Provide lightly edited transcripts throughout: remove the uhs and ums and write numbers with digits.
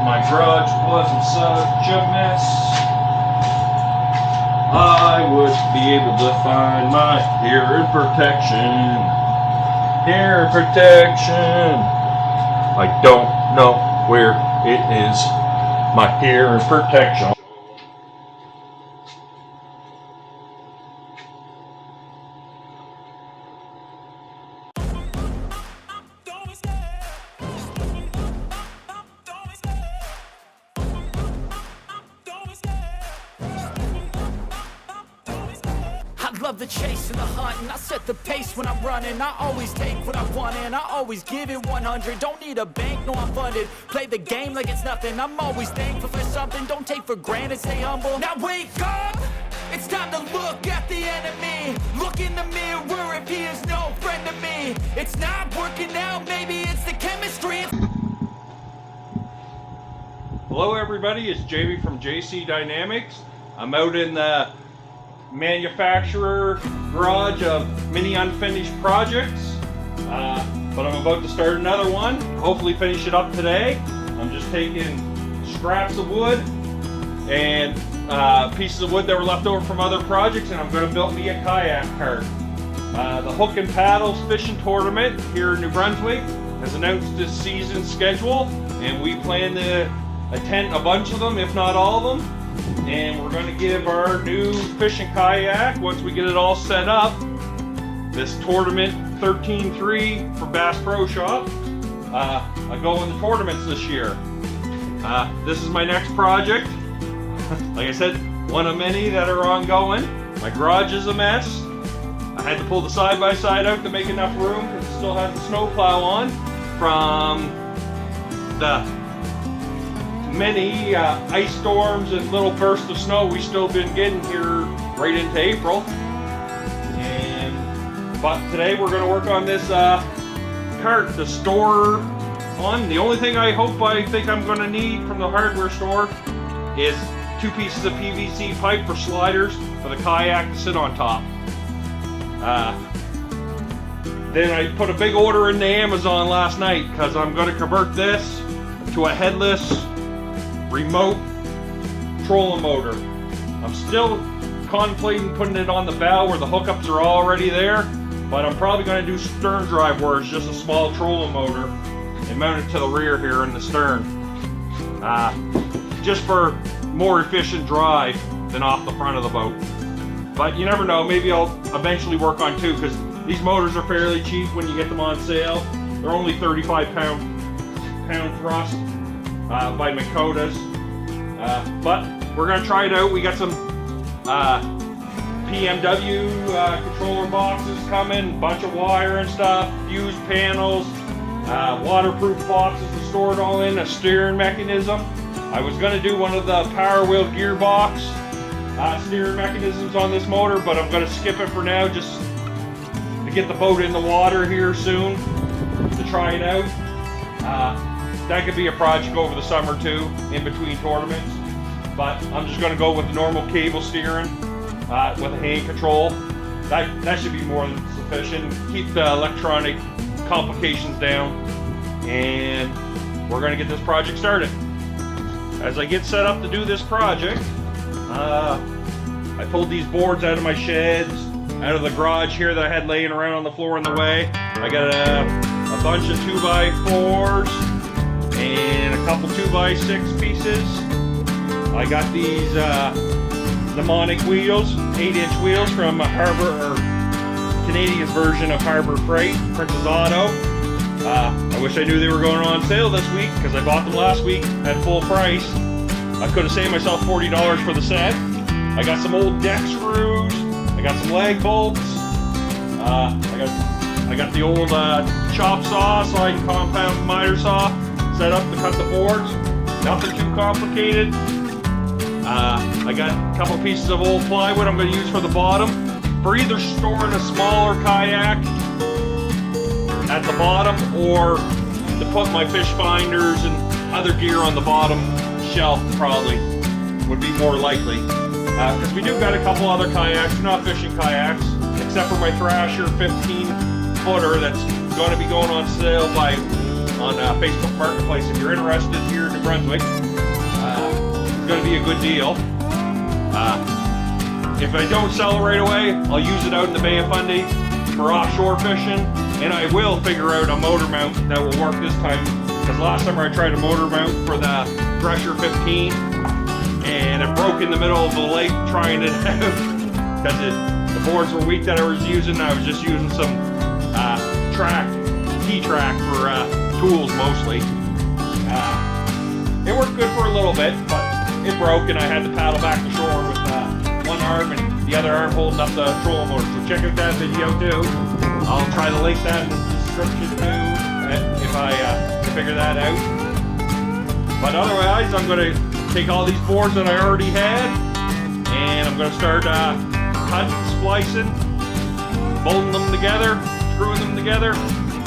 my garage wasn't such a mess, I would be able to find my hearing protection. Hearing protection. I don't know where it is. My hearing protection. Love the chase and the hunt, and I set the pace when I'm running. I always take what I want and I always give it 100. Don't need a bank, no I'm funded. Play the game like it's nothing. I'm always thankful for something. Don't take for granted, stay humble. Now wake up! It's time to look at the enemy. Look in the mirror if he is no friend to me. It's not working out, maybe it's the chemistry. Hello everybody, it's Jamie from JC Dynamics. I'm out in the manufacturer garage of mini unfinished projects, but I'm about to start another one, hopefully finish it up today. I'm just taking scraps of wood and pieces of wood that were left over from other projects, and I'm going to build me a kayak cart. The Hook and Paddles fishing tournament here in New Brunswick has announced its season schedule, and we plan to attend a bunch of them, if not all of them. And we're going to give our new fishing kayak, once we get it all set up, this tournament 13-3 for Bass Pro Shop. I go in the tournaments this year. This is my next project. Like I said, one of many that are ongoing. My garage is a mess. I had to pull the side-by-side out to make enough room because it still has the snowplow on from the many ice storms and little bursts of snow we've still been getting here right into April. But today we're going to work on this cart to store on. The only thing I think I'm going to need from the hardware store is 2 pieces of PVC pipe for sliders for the kayak to sit on top. Then I put a big order into Amazon last night because I'm going to convert this to a headless remote trolling motor. I'm still contemplating putting it on the bow where the hookups are already there, but I'm probably going to do stern drive where it's just a small trolling motor and mount it to the rear here in the stern. Just for more efficient drive than off the front of the boat. But you never know, maybe I'll eventually work on 2 because these motors are fairly cheap when you get them on sale. They're only 35 pound thrust. By Timecodes, but we're going to try it out. We got some PMW controller boxes coming, bunch of wire and stuff, fuse panels, waterproof boxes to store it all in, a steering mechanism. I was going to do one of the Power Wheel gearbox steering mechanisms on this motor, but I'm going to skip it for now just to get the boat in the water here soon to try it out. That could be a project over the summer too, in between tournaments. But I'm just going to go with the normal cable steering with a hand control. That should be more than sufficient. Keep the electronic complications down, and we're going to get this project started. As I get set up to do this project, I pulled these boards out of my sheds, out of the garage here that I had laying around on the floor in the way. I got a bunch of 2x4s. And a couple 2x6 pieces. I got these MOONBEAM wheels, 8-inch wheels from Harbor, or Canadian's version of Harbor Freight, Princess Auto. I wish I knew they were going on sale this week because I bought them last week at full price. I could have saved myself $40 for the set. I got some old deck screws. I got some leg bolts. I got the old chop saw, so I can compound miter saw. Set up to cut the boards, nothing too complicated. I got a couple pieces of old plywood I'm going to use for the bottom, for either storing a smaller kayak at the bottom or to put my fish finders and other gear on the bottom shelf. Probably would be more likely, because we do got a couple other kayaks, not fishing kayaks, except for my Thrasher 15 footer that's going to be going on sale on Facebook Marketplace if you're interested here in New Brunswick. It's going to be a good deal. If I don't sell it right away, I'll use it out in the Bay of Fundy for offshore fishing, and I will figure out a motor mount that will work this time, because last summer I tried a motor mount for the Thresher 15 and it broke in the middle of the lake trying it out because the boards were weak that I was using. I was just using some T-track for tools mostly. It worked good for a little bit, but it broke and I had to paddle back to shore with one arm and the other arm holding up the trolling motor. So check out that video too. I'll try to link that in the description too if I figure that out. But otherwise, I'm going to take all these boards that I already had and I'm going to start cutting, splicing, bolting them together, screwing them together,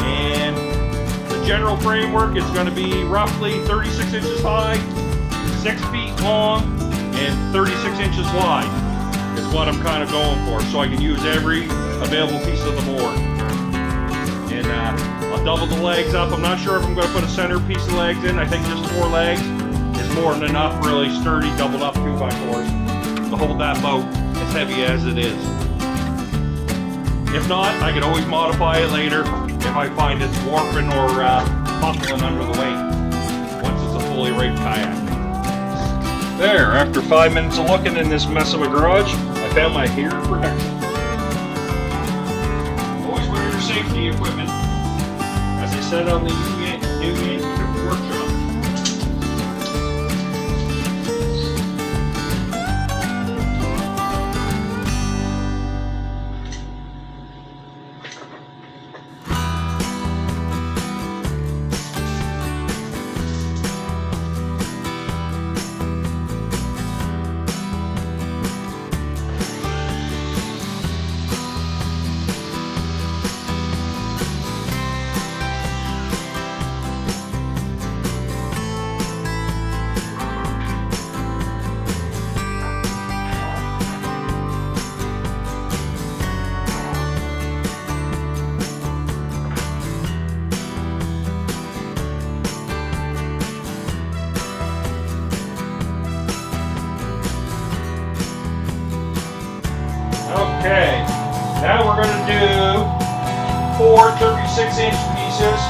and the general framework is going to be roughly 36 inches high, 6 feet long, and 36 inches wide is what I'm kind of going for, so I can use every available piece of the board. And I'll double the legs up. I'm not sure if I'm going to put a center piece of legs in. I think just 4 legs is more than enough, really sturdy, doubled up 2x4s to hold that boat as heavy as it is. If not, I can always modify it later if I find it's warping or buckling under the weight once it's a fully rigged kayak. There, after 5 minutes of looking in this mess of a garage, I found my hearing protection. Always wear your safety equipment, as I said on the new workshop. Okay, now we're going to do 4 36-inch pieces.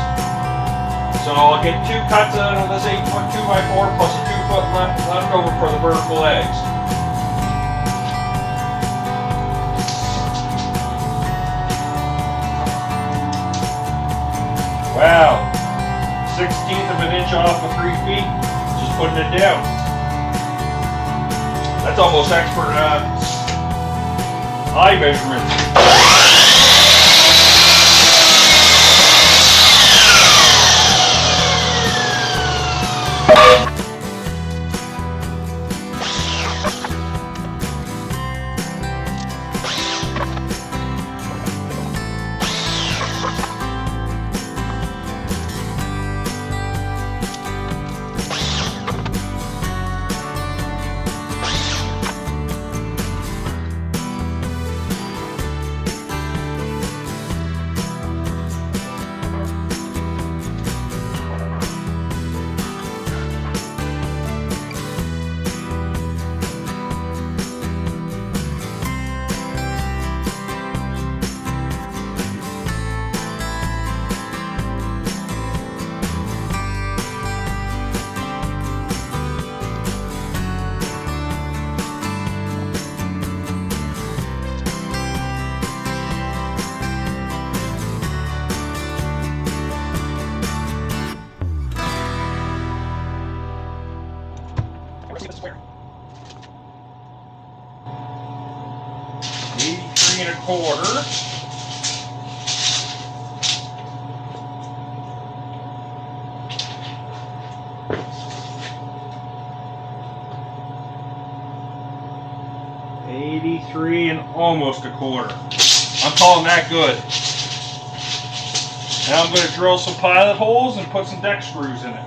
So I'll get 2 cuts out of this 8-foot 2x4 plus a 2-foot left over for the vertical legs. Wow, 1/16 of an inch off of 3 feet, just putting it down. That's almost expert eye measurement. And a quarter. $83 and almost a quarter. I'm calling that good. Now I'm going to drill some pilot holes and put some deck screws in it.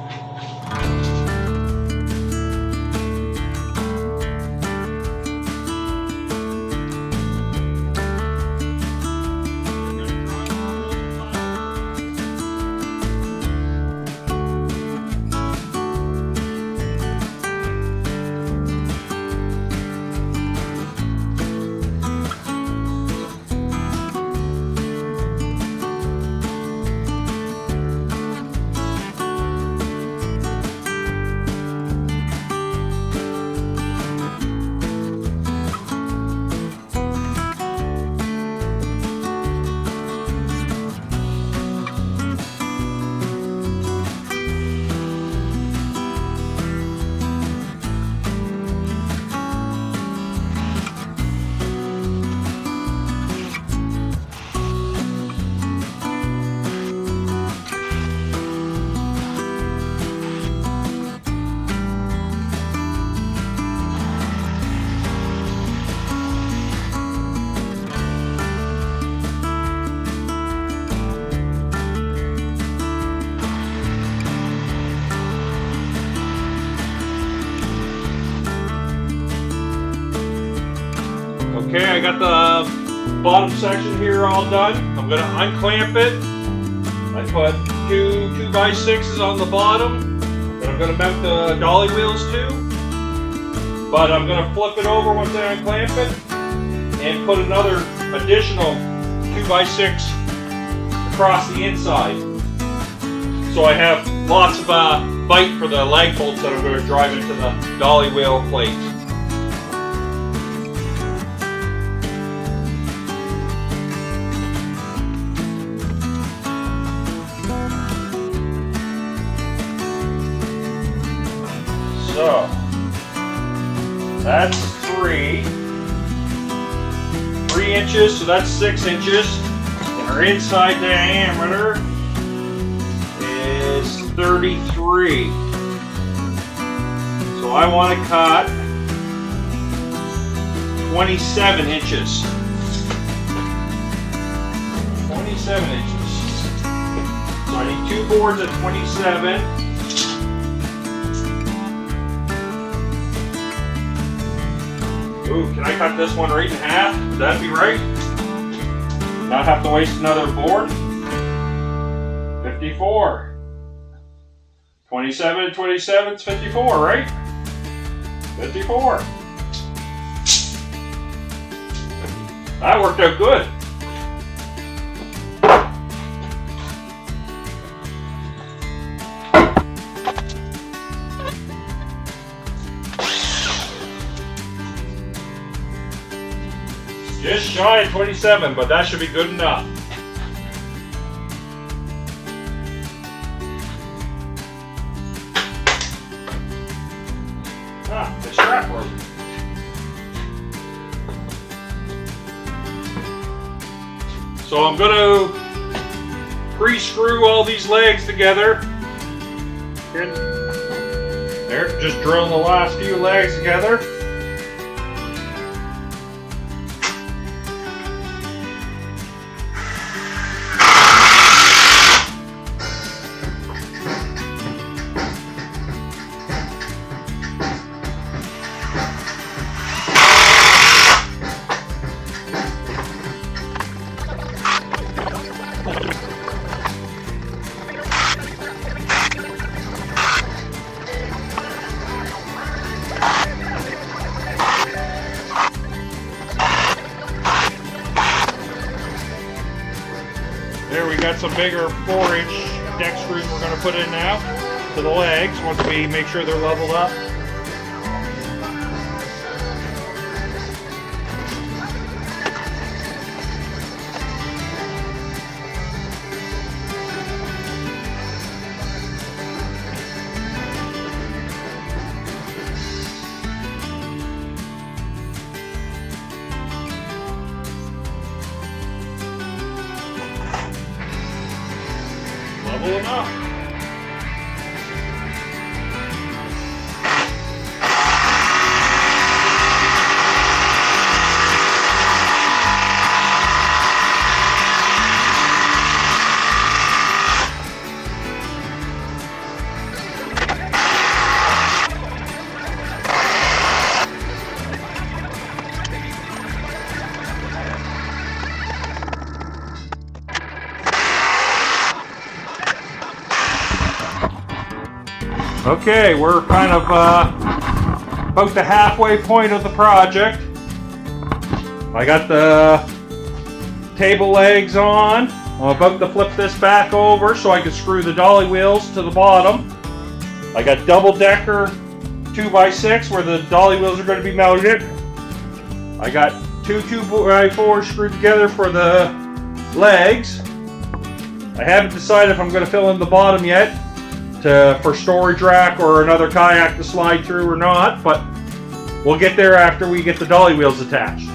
Okay, I got the bottom section here all done. I'm going to unclamp it. I put two 2x6s on the bottom that I'm going to mount the dolly wheels to. But I'm going to flip it over once I unclamp it and put another additional 2x6 across the inside. So I have lots of bite for the lag bolts that I'm going to drive into the dolly wheel plate. So that's 3 inches, so that's 6 inches, and our inside diameter is 33. So I want to cut 27 inches. 27 inches. So I need 2 boards at 27. Ooh, can I cut this one right in half? Would that be right? Not have to waste another board? 54. 27 and 27 is 54, right? 54. That worked out good. Just shy of 27, but that should be good enough. Ah, the strap broke. So I'm going to pre-screw all these legs together. There, just drilling the last few legs together. There we got some bigger 4-inch deck screws we're going to put in now to the legs once we make sure they're leveled up. Level enough. Okay, we're kind of about the halfway point of the project. I got the table legs on. I'm about to flip this back over so I can screw the dolly wheels to the bottom. I got double-decker 2x6 where the dolly wheels are going to be mounted. I got two 2x4s screwed together for the legs. I haven't decided if I'm going to fill in the bottom yet for storage rack or another kayak to slide through or not, but we'll get there after we get the dolly wheels attached.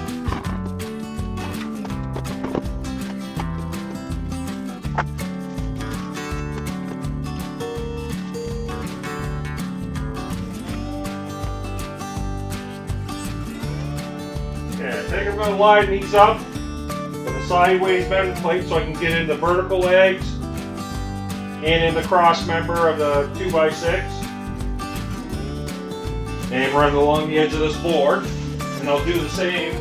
Okay, I think I'm going to line these up with a sideways bend plate so I can get in the vertical legs and in the cross member of the 2x6 and run along the edge of this board, and I'll do the same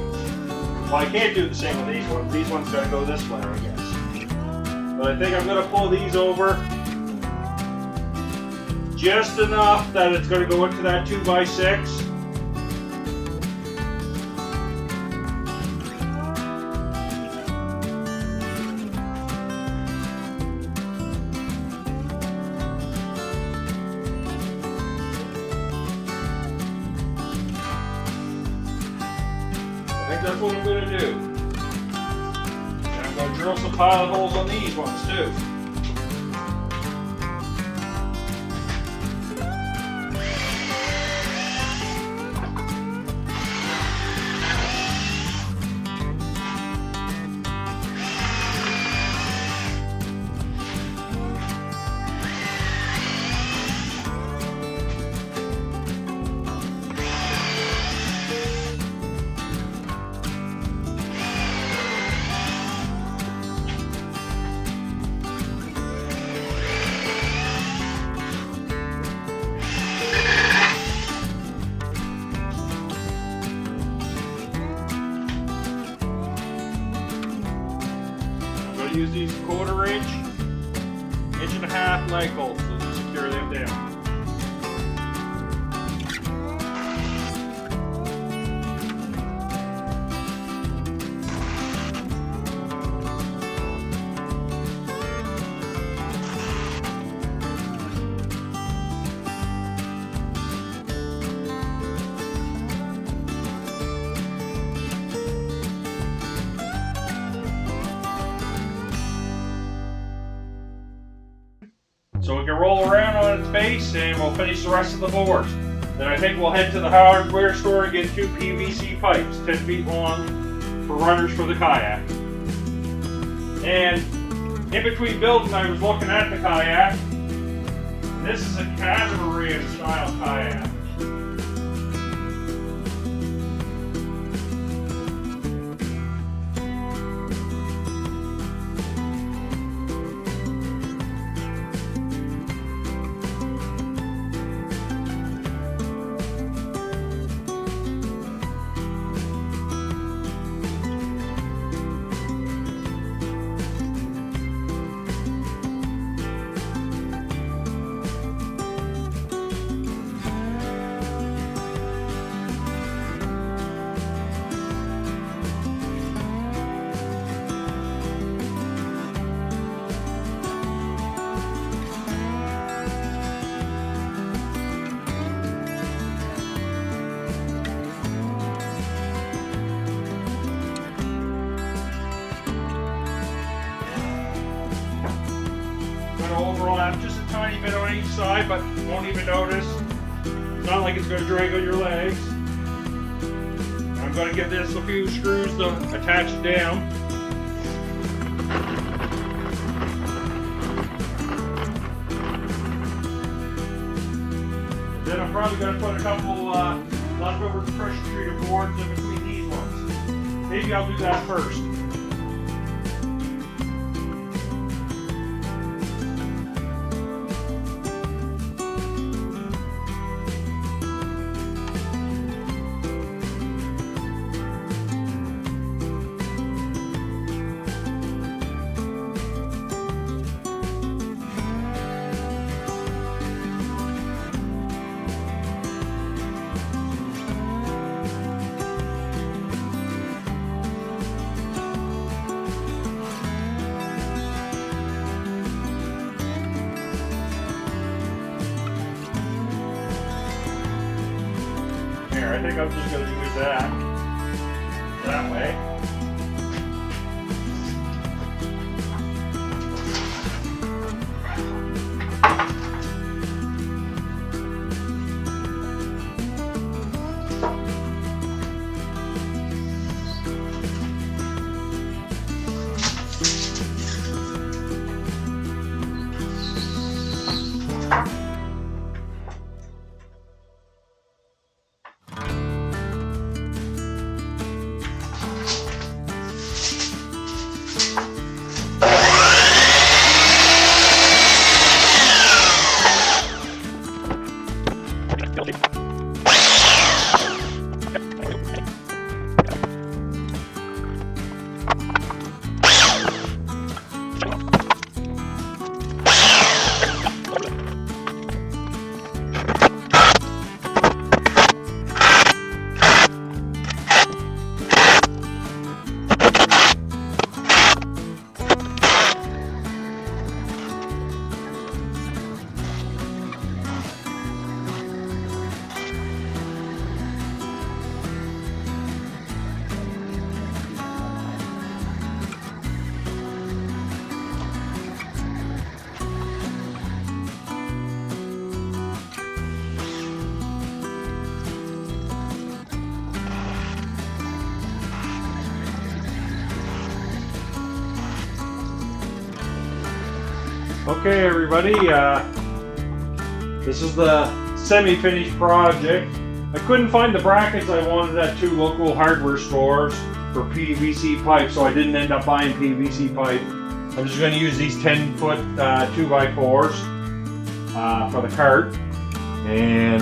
Well, I can't do the same with these ones. These ones gotta go this way, I guess. But I think I'm gonna pull these over just enough that it's gonna go into that 2x6. That's what I'm going to do. And I'm going to drill some pilot holes on these ones too. Use these 1/4 inch, 1.5 inch leg bolts to secure them down. So we can roll around on its base and we'll finish the rest of the board. Then I think we'll head to the hardware store and get 2 PVC pipes, 10 feet long, for runners for the kayak. And in between building, I was looking at the kayak. This is a catamaran style kayak. Overlap just a tiny bit on each side, but you won't even notice. It's not like it's going to drag on your legs. I'm going to give this a few screws to attach it down. Then I'm probably going to put a couple leftover pressure treated boards in between these ones. Maybe I'll do that first. I think I'm just going to use that way. Okay, everybody, this is the semi-finished project. I couldn't find the brackets I wanted at 2 local hardware stores for PVC pipe, so I didn't end up buying PVC pipe. I'm just going to use these 10-foot 2x4s for the cart, and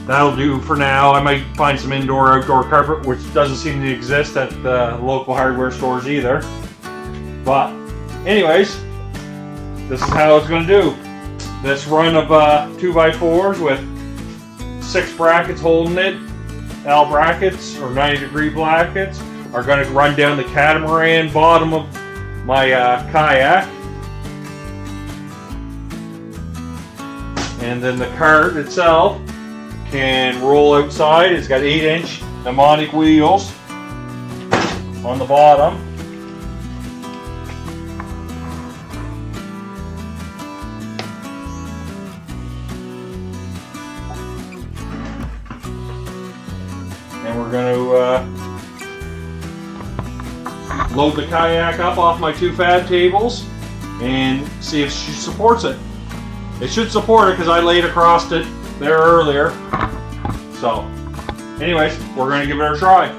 that'll do for now. I might find some indoor-outdoor carpet, which doesn't seem to exist at the local hardware stores either. But anyways, this is how it's going to do. This run of 2x4s with 6 brackets holding it, L brackets or 90-degree brackets, are going to run down the catamaran bottom of my kayak. And then the cart itself can roll outside. It's got 8-inch mnemonic wheels on the bottom. And we're going to load the kayak up off my 2 fab tables and see if she supports it. It should support it because I laid across it there earlier. So, anyways, we're going to give it a try.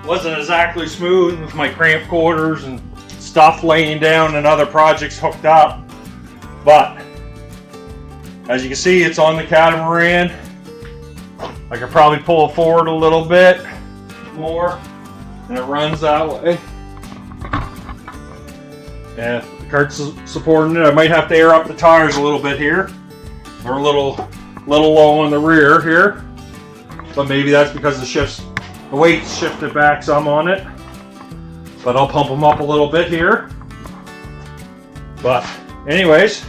Wasn't exactly smooth with my cramp quarters and stuff laying down and other projects hooked up, but as you can see, it's on the catamaran. I could probably pull it forward a little bit more and it runs that way. And the cart's supporting it. I might have to air up the tires a little bit here. They're a little low on the rear here, but maybe that's because the weight's shifted back some on it, but I'll pump them up a little bit here. But anyways,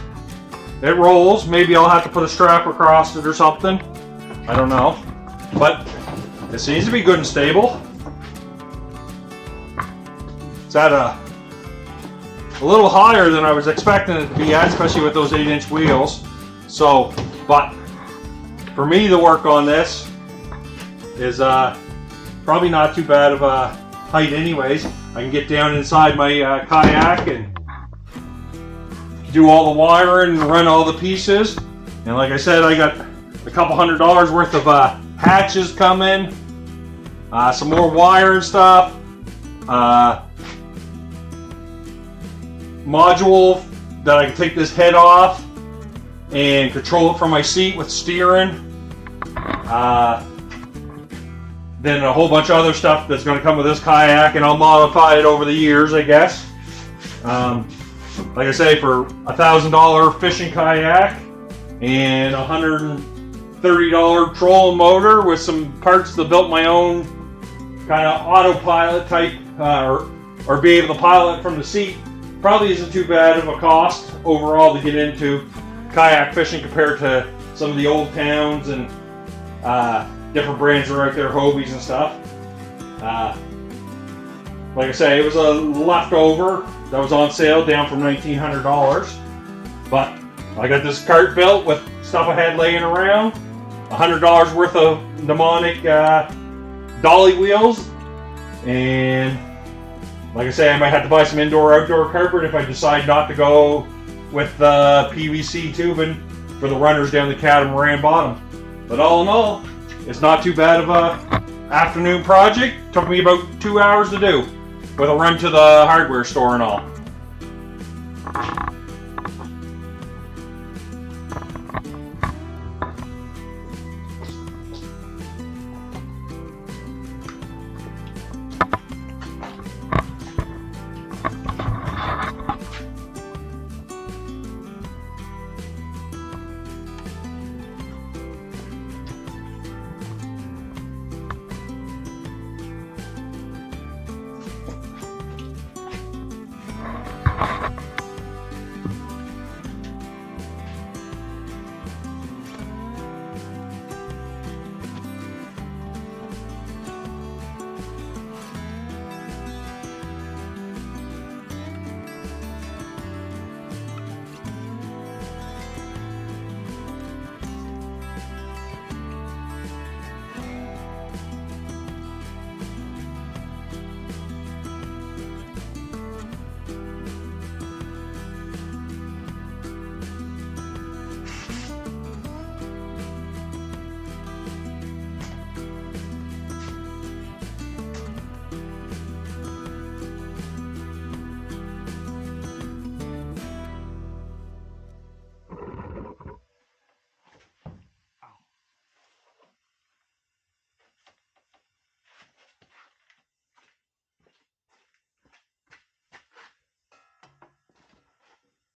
it rolls. Maybe I'll have to put a strap across it or something. I don't know, but it seems to be good and stable. It's at a little higher than I was expecting it to be at, especially with those 8-inch wheels. So, but for me, the work on this is probably not too bad of a height anyways. I can get down inside my kayak and do all the wiring and run all the pieces. And like I said, I got a couple $100 worth of hatches coming, some more wire and stuff, module that I can take this head off and control it from my seat with steering. then a whole bunch of other stuff that's going to come with this kayak, and I'll modify it over the years, I guess. Like I say, for $1,000 fishing kayak and $130 trolling motor with some parts that built my own kind of autopilot type, or be able to pilot from the seat, probably isn't too bad of a cost overall to get into kayak fishing compared to some of the old towns and different brands that are out there, Hobies and stuff. Like I say, it was a leftover that was on sale, down from $1,900. But I got this cart built with stuff I had laying around, $100 worth of MOONBEAM dolly wheels, and like I say, I might have to buy some indoor-outdoor carpet if I decide not to go with the PVC tubing for the runners down the catamaran bottom. But all in all, it's not too bad of a afternoon project. Took me about 2 hours to do, with a run to the hardware store and all.